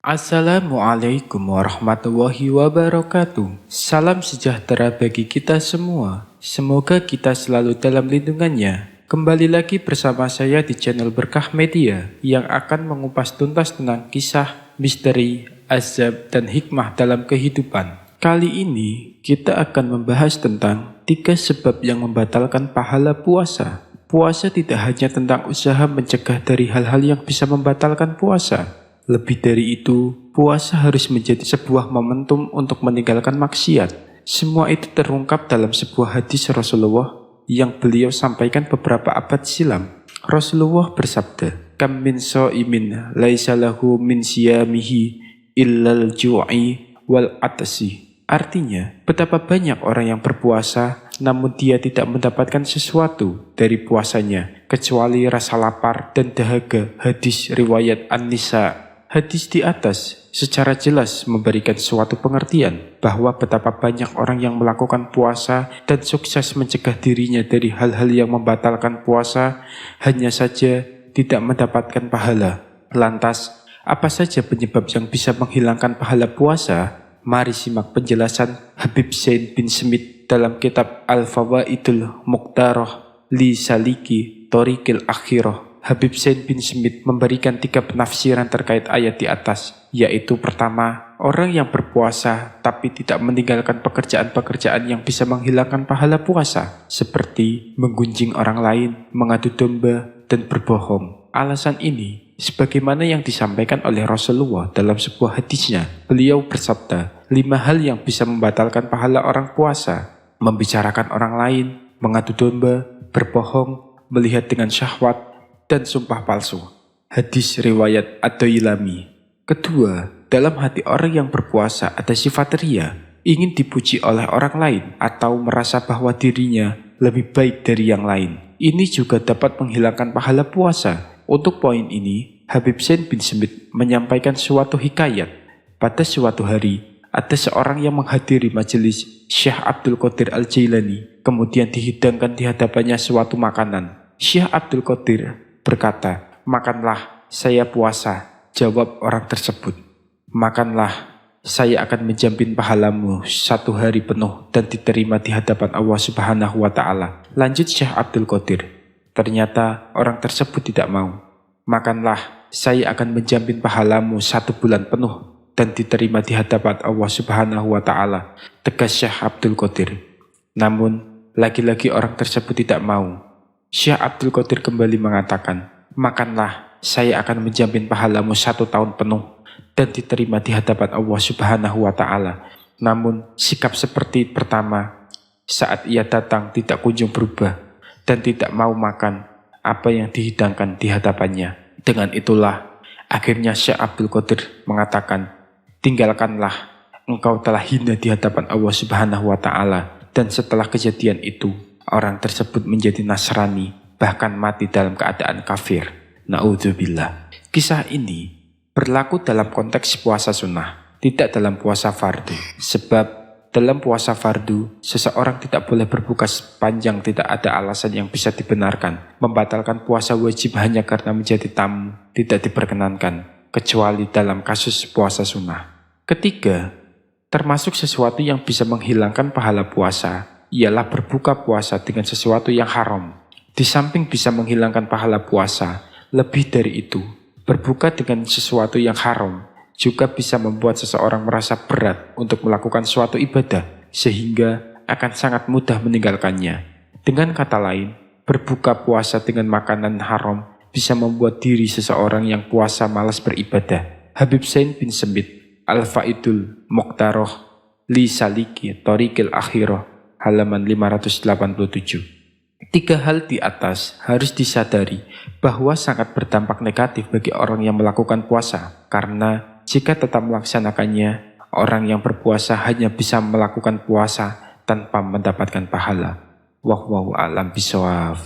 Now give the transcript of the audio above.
Assalamualaikum warahmatullahi wabarakatuh. Salam sejahtera bagi kita semua. Semoga kita selalu dalam lindungannya. Kembali lagi bersama saya di channel Berkah Media yang akan mengupas tuntas tentang kisah, misteri, azab, dan hikmah dalam kehidupan. Kali ini kita akan membahas tentang 3 sebab yang membatalkan pahala puasa. Puasa tidak hanya tentang usaha mencegah dari hal-hal yang bisa membatalkan puasa. Lebih dari itu, puasa harus menjadi sebuah momentum untuk meninggalkan maksiat. Semua itu terungkap dalam sebuah hadis Rasulullah yang beliau sampaikan beberapa abad silam. Rasulullah bersabda, "Kam min sha'imin laisa lahu min siyamihi illal ju'i wal atasi." Artinya, betapa banyak orang yang berpuasa namun dia tidak mendapatkan sesuatu dari puasanya kecuali rasa lapar dan dahaga. Hadis riwayat An-Nisa. Hadis di atas secara jelas memberikan suatu pengertian bahwa betapa banyak orang yang melakukan puasa dan sukses mencegah dirinya dari hal-hal yang membatalkan puasa, hanya saja tidak mendapatkan pahala. Lantas, apa saja penyebab yang bisa menghilangkan pahala puasa? Mari simak penjelasan Habib Zain bin Smith dalam kitab Al-Fawaidul Muqtarah li Saliki Thoriqil Akhirah. Habib Zain bin Smith memberikan 3 penafsiran terkait ayat di atas, yaitu pertama, orang yang berpuasa tapi tidak meninggalkan pekerjaan-pekerjaan yang bisa menghilangkan pahala puasa, seperti menggunjing orang lain, mengadu domba, dan berbohong. Alasan ini, sebagaimana yang disampaikan oleh Rasulullah dalam sebuah hadisnya, beliau bersabda, 5 hal yang bisa membatalkan pahala orang puasa: membicarakan orang lain, mengadu domba, berbohong, melihat dengan syahwat, dan sumpah palsu. Hadis riwayat Ad-Dailami. Kedua, dalam hati orang yang berpuasa ada sifat ria, ingin dipuji oleh orang lain atau merasa bahwa dirinya lebih baik dari yang lain. Ini juga dapat menghilangkan pahala puasa. Untuk poin ini, Habib Zain bin Smith menyampaikan suatu hikayat. Pada suatu hari, ada seorang yang menghadiri majelis Syekh Abdul Qadir Al-Jailani, kemudian dihidangkan di hadapannya suatu makanan. Syekh Abdul Qadir berkata, "Makanlah, saya puasa." Jawab orang tersebut, "Makanlah, saya akan menjamin pahalamu 1 hari penuh dan diterima di hadapan Allah Subhanahu wa Ta'ala." Lanjut Syekh Abdul Qadir, ternyata orang tersebut tidak mau. "Makanlah, saya akan menjamin pahalamu 1 bulan penuh dan diterima di hadapan Allah Subhanahu wa Ta'ala," tegas Syekh Abdul Qadir. Namun, lagi-lagi orang tersebut tidak mau. Syekh Abdul Qadir kembali mengatakan, "Makanlah, saya akan menjamin pahalamu 1 tahun penuh dan diterima di hadapan Allah Subhanahu wa Ta'ala." Namun, sikap seperti pertama saat ia datang tidak kunjung berubah dan tidak mau makan apa yang dihidangkan di hadapannya. Dengan itulah, akhirnya Syekh Abdul Qadir mengatakan, "Tinggalkanlah, engkau telah hina di hadapan Allah Subhanahu wa Ta'ala." Dan setelah kejadian itu, orang tersebut menjadi Nasrani, bahkan mati dalam keadaan kafir. Na'udzubillah. Kisah ini berlaku dalam konteks puasa sunnah, tidak dalam puasa fardu. Sebab dalam puasa fardu, seseorang tidak boleh berbuka sepanjang tidak ada alasan yang bisa dibenarkan. Membatalkan puasa wajib hanya karena menjadi tamu tidak diperkenankan, kecuali dalam kasus puasa sunnah. Ketiga, termasuk sesuatu yang bisa menghilangkan pahala puasa ialah berbuka puasa dengan sesuatu yang haram. Di samping bisa menghilangkan pahala puasa, lebih dari itu, berbuka dengan sesuatu yang haram juga bisa membuat seseorang merasa berat untuk melakukan suatu ibadah, sehingga akan sangat mudah meninggalkannya. Dengan kata lain, berbuka puasa dengan makanan haram bisa membuat diri seseorang yang puasa malas beribadah. Habib Zain bin Smith, Al-Fawaidul Muqtarah li Saliki Thoriqil Akhirah, halaman 587. 3 hal di atas harus disadari bahwa sangat berdampak negatif bagi orang yang melakukan puasa, karena jika tetap melaksanakannya, orang yang berpuasa hanya bisa melakukan puasa tanpa mendapatkan pahala. Wallahu a'lam bishawab.